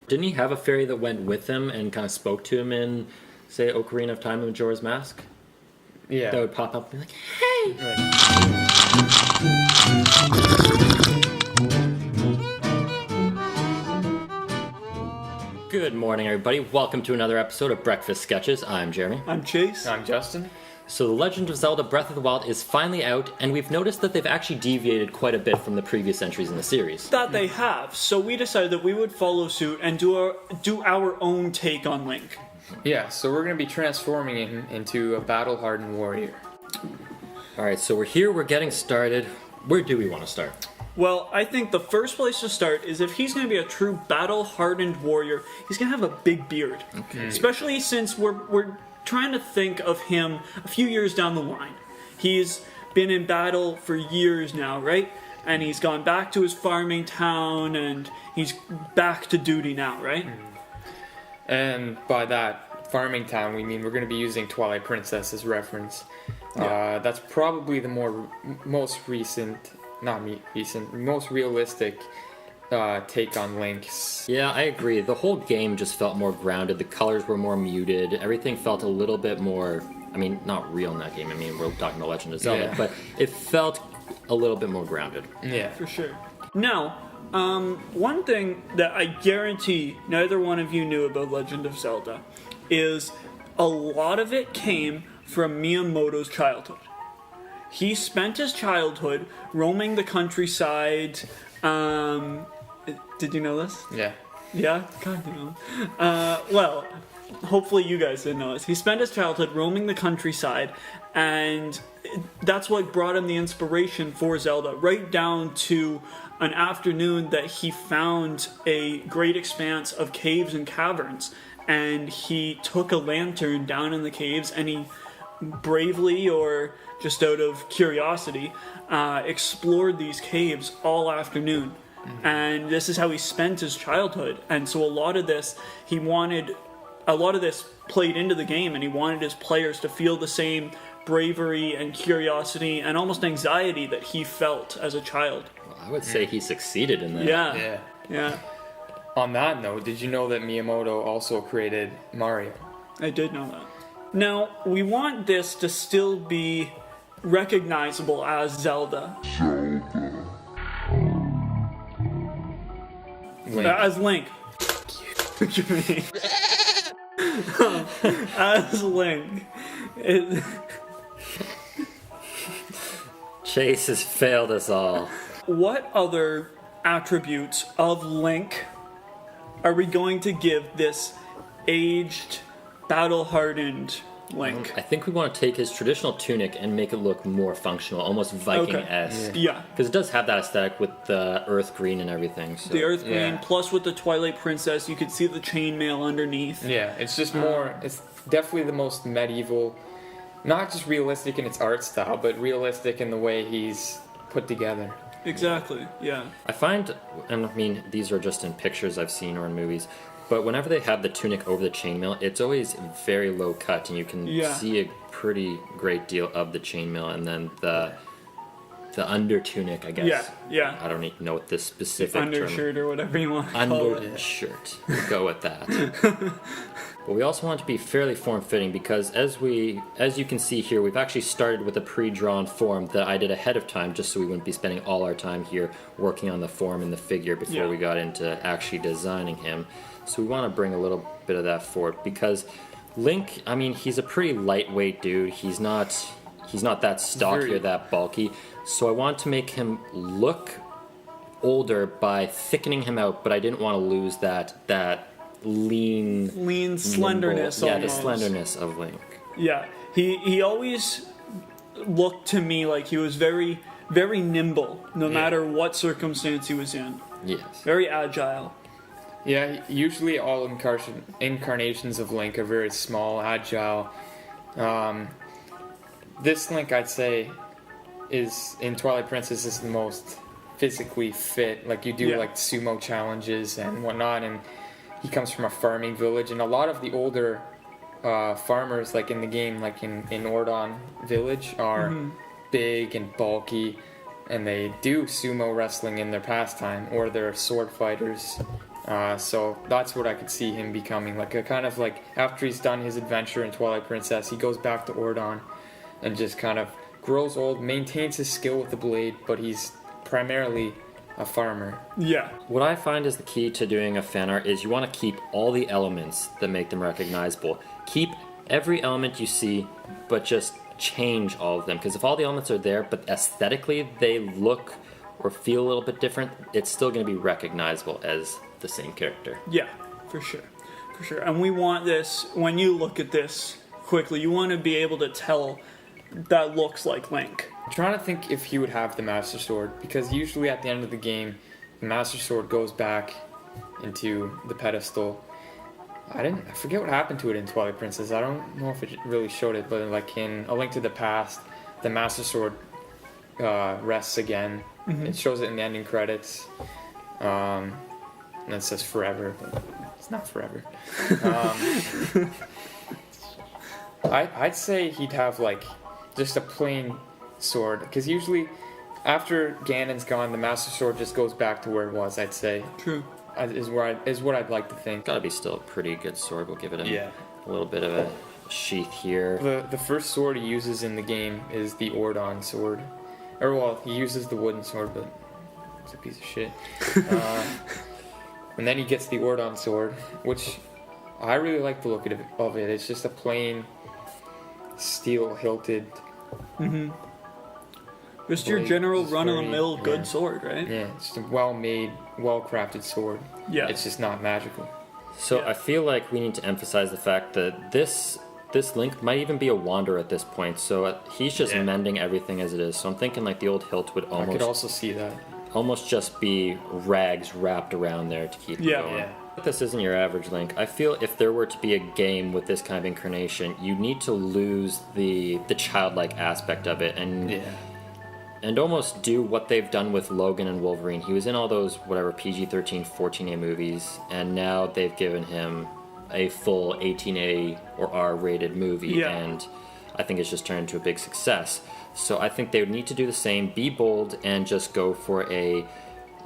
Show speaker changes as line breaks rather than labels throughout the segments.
Didn't he have a fairy that went with him and kind of spoke to him in, say, Ocarina of Time and Majora's Mask?
Yeah.
That would pop up and be like, hey! Good morning, everybody. Welcome to another episode of Breakfast Sketches. I'm Jeremy.
I'm Chase.
I'm Justin.
So The Legend of Zelda Breath of the Wild is finally out, and we've noticed that they've actually deviated quite a bit from the previous entries in the series.
That they have, so we decided that we would follow suit and do our own take on Link.
Yeah, so we're going to be transforming him into a battle-hardened warrior.
Alright, so we're here, we're getting started. Where do we want to start?
Well, I think the first place to start is if he's going to be a true battle-hardened warrior, he's going to have a big beard.
Okay.
Especially since we're trying to think of him a few years down the line. He's been in battle for years now, right? And he's gone back to his farming town, and he's back to duty now, right?
And by that, farming town, we mean we're going to be using Twilight Princess as reference.
Yeah.
That's probably the most realistic take on Link's.
Yeah, I agree. The whole game just felt more grounded. The colors were more muted. Everything felt a little bit more, I mean, not real in that game. I mean, we're talking about Legend of Zelda,
Yeah.
but it felt a little bit more grounded.
Yeah.
For sure. Now, one thing that I guarantee neither one of you knew about Legend of Zelda is a lot of it came from Miyamoto's childhood. He spent his childhood roaming the countryside. Did you know this?
Yeah.
Yeah? God damn. Well, hopefully you guys didn't know this. He spent his childhood roaming the countryside, and that's what brought him the inspiration for Zelda, right down to an afternoon that he found a great expanse of caves and caverns, and he took a lantern down in the caves, and he bravely, or just out of curiosity, explored these caves all afternoon. And this is how he spent his childhood. And so a lot of this played into the game, and he wanted his players to feel the same bravery and curiosity and almost anxiety that he felt as a child.
Well, I would say he succeeded in that.
Yeah.
On that note, did you know that Miyamoto also created Mario?
I did know that. Now, we want this to still be recognizable as Zelda.
Link.
As Link. As Link.
Chase has failed us all.
What other attributes of Link are we going to give this aged, battle-hardened Link?
I think we want to take his traditional tunic and make it look more functional, almost Viking-esque.
Yeah.
Because it does have that aesthetic with the earth green and everything. So.
The earth green,
Yeah.
plus with the Twilight Princess, you could see the chainmail underneath.
Yeah, it's just more, it's definitely the most medieval, not just realistic in its art style, but realistic in the way he's put together.
Exactly, yeah.
I find, and I mean, these are just in pictures I've seen or in movies, but whenever they have the tunic over the chainmail, it's always very low cut, and you can see a pretty great deal of the chainmail, and then the under tunic, I guess.
Yeah.
I don't even know what this specific
Undershirt or whatever you want to
term.
call it.
Undershirt. We'll go with that. But we also want it to be fairly form-fitting because as you can see here, we've actually started with a pre-drawn form that I did ahead of time just so we wouldn't be spending all our time here working on the form and the figure before we got into actually designing him. So we want to bring a little bit of that forward because Link, I mean, he's a pretty lightweight dude. He's not that stocky or that bulky. So I want to make him look older by thickening him out, but I didn't want to lose that lean
slenderness.
Nimble,
almost.
the slenderness of Link.
Yeah, he always looked to me like he was very, very nimble, no matter what circumstance he was in.
Yes.
Very agile.
Yeah, usually all incarnations of Link are very small, agile. This Link, I'd say, is in Twilight Princess is the most physically fit. Like you do like sumo challenges and whatnot, and he comes from a farming village, and a lot of the older farmers, like in the game, like in Ordon Village, are big and bulky, and they do sumo wrestling in their pastime, or they're sword fighters. So that's what I could see him becoming, like a kind of like after he's done his adventure in Twilight Princess, he goes back to Ordon and just kind of grows old, maintains his skill with the blade, but he's primarily a farmer.
Yeah.
What I find is the key to doing a fan art is you want to keep all the elements that make them recognizable. Keep every element you see, but just change all of them. Because if all the elements are there, but aesthetically they look or feel a little bit different, it's still going to be recognizable as the same character.
Yeah, for sure. For sure. And we want this, when you look at this quickly, you want to be able to tell that looks like Link.
I'm trying to think if he would have the Master Sword, because usually at the end of the game, the Master Sword goes back into the pedestal. I forget what happened to it in Twilight Princess. I don't know if it really showed it, but like in A Link to the Past, the Master Sword rests again. Mm-hmm. It shows it in the ending credits. And it says forever, but it's not forever. I'd say he'd have like just a plain sword, because usually after Ganon's gone, the Master Sword just goes back to where it was. I'd say
True.
Is what I'd like to think.
Gotta be still a pretty good sword. We'll give it
Yeah.
a little bit of a sheath here.
The first sword he uses in the game is the Ordon sword, or well, he uses the wooden sword, but it's a piece of shit. And then he gets the Ordon sword, which I really like the look of it. It's just a plain steel hilted.
Mm-hmm. Just your
blade.
general
It's
run-of-the-mill
very-
good
yeah.
sword, right?
Yeah, it's just a well-made, well-crafted sword.
Yeah.
It's just not magical.
So
Yeah.
I feel like we need to emphasize the fact that this Link might even be a wanderer at this point. So he's just
Yeah.
mending everything as it is. So I'm thinking like the old hilt would
I could also see that.
almost just be rags wrapped around there to keep
Yeah.
it going.
Yeah.
But this isn't your average Link. I feel if there were to be a game with this kind of incarnation, you need to lose the childlike aspect of it and almost do what they've done with Logan and Wolverine. He was in all those whatever PG-13, 14A movies, and now they've given him a full 18A or R-rated movie,
Yeah.
and I think it's just turned into a big success. So I think they would need to do the same, be bold, and just go for a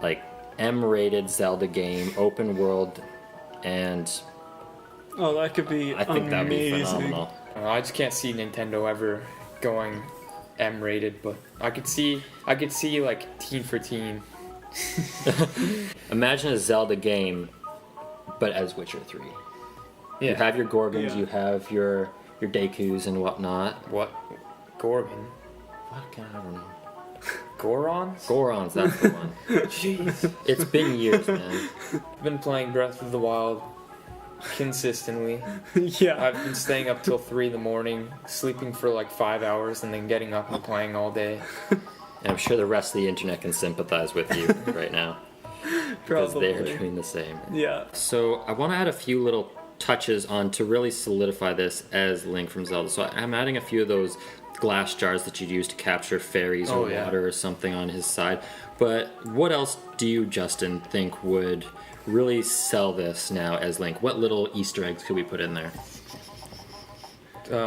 like M-rated Zelda game, open world, and
Oh, that could be
I think that would be
amazing.
phenomenal.
I just can't see Nintendo ever going M-rated, but I could see like teen for teen.
Imagine a Zelda game, but as Witcher 3.
Yeah.
You have your Gorgons,
Yeah.
you have your Dekus and whatnot.
What? Gorgon?
What can I don't know?
Gorons?
Gorons, that's the one.
Jeez.
It's been years, man.
I've been playing Breath of the Wild consistently.
Yeah.
I've been staying up till 3 in the morning, sleeping for like 5 hours, and then getting up and playing all day.
And I'm sure the rest of the internet can sympathize with you right now. Because
Probably.
they're doing the same.
Yeah.
So I want to add a few little touches on to really solidify this as Link from Zelda. So I'm adding a few of those glass jars that you'd use to capture fairies or water or something on his side. But what else do you, Justin, think would really sell this now as Link? What little Easter eggs could we put in there?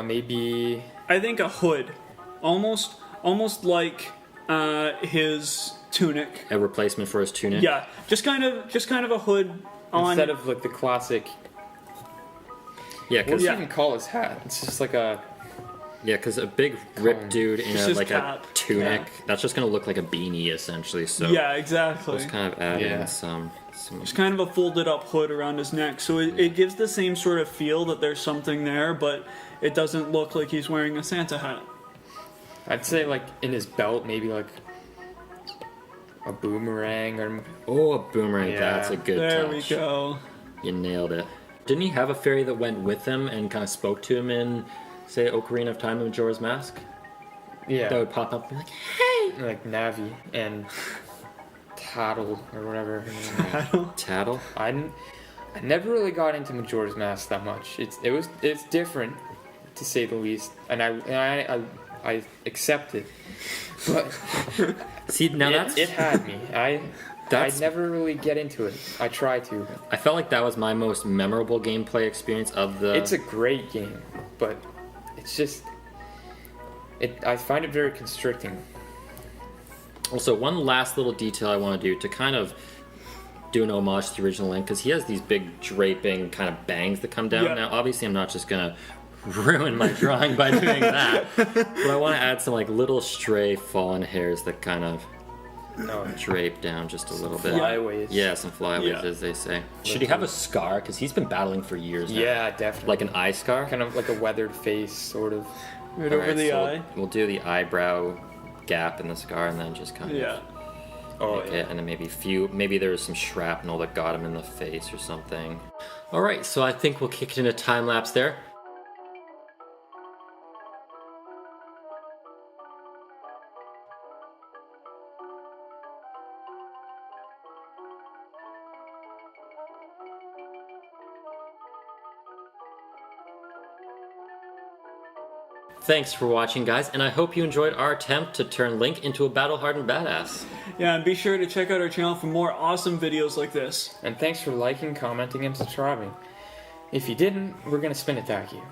Maybe
I think a hood, almost like his tunic.
A replacement for his tunic?
Yeah, just kind of a hood on.
instead of like the classic.
Yeah,
What do
because
you even call his hat? It's just like a.
a big ripped
Cone.
dude in
Just
a,
his
like
cap.
a tunic,
Yeah.
that's just going to look like a beanie essentially. So
Yeah, exactly.
just kind of add in
Yeah.
some
It's kind of a folded up hood around his neck, so it gives the same sort of feel that there's something there, but it doesn't look like he's wearing a Santa hat.
I'd say like in his belt, maybe like a boomerang or.
Oh, a boomerang.
Yeah.
That's a good
There
touch.
we go.
You nailed it. Didn't he have a fairy that went with him and kind of spoke to him in, say, Ocarina of Time and Majora's Mask?
Yeah.
That would pop up and be like, hey!
Like Navi and Tattle or whatever.
Tattle?
I never really got into Majora's Mask that much. It's different, to say the least, and I accept it. But
See, now that's...
it had me. I
That's-
never really get into it. I try to.
I felt like that was my most memorable gameplay experience of the...
It's a great game, but it's just I find it very constricting.
Also, one last little detail I want to do to kind of do an homage to the original Link because he has these big draping kind of bangs that come down.
Yeah.
Now, obviously, I'm not just gonna ruin my drawing by doing that, but I want to add some like little stray fallen hairs that kind of drape down just a little bit.
Flyaways.
Yeah, some flyaways,
Yeah.
as they say. Should he have a scar? Because he's been battling for years now.
Yeah, definitely.
Like an eye scar?
kind of like a weathered face, sort of.
Right over
Alright,
the
so
eye.
We'll do the eyebrow gap in the scar and then just kind of
Yeah.
Oh,
make
yeah.
it, and then maybe there was some shrapnel that got him in the face or something. All right, so I think we'll kick it into time lapse there. Thanks for watching, guys, and I hope you enjoyed our attempt to turn Link into a battle-hardened badass.
Yeah, and be sure to check out our channel for more awesome videos like this.
And thanks for liking, commenting, and subscribing. If you didn't, we're gonna spin attack you.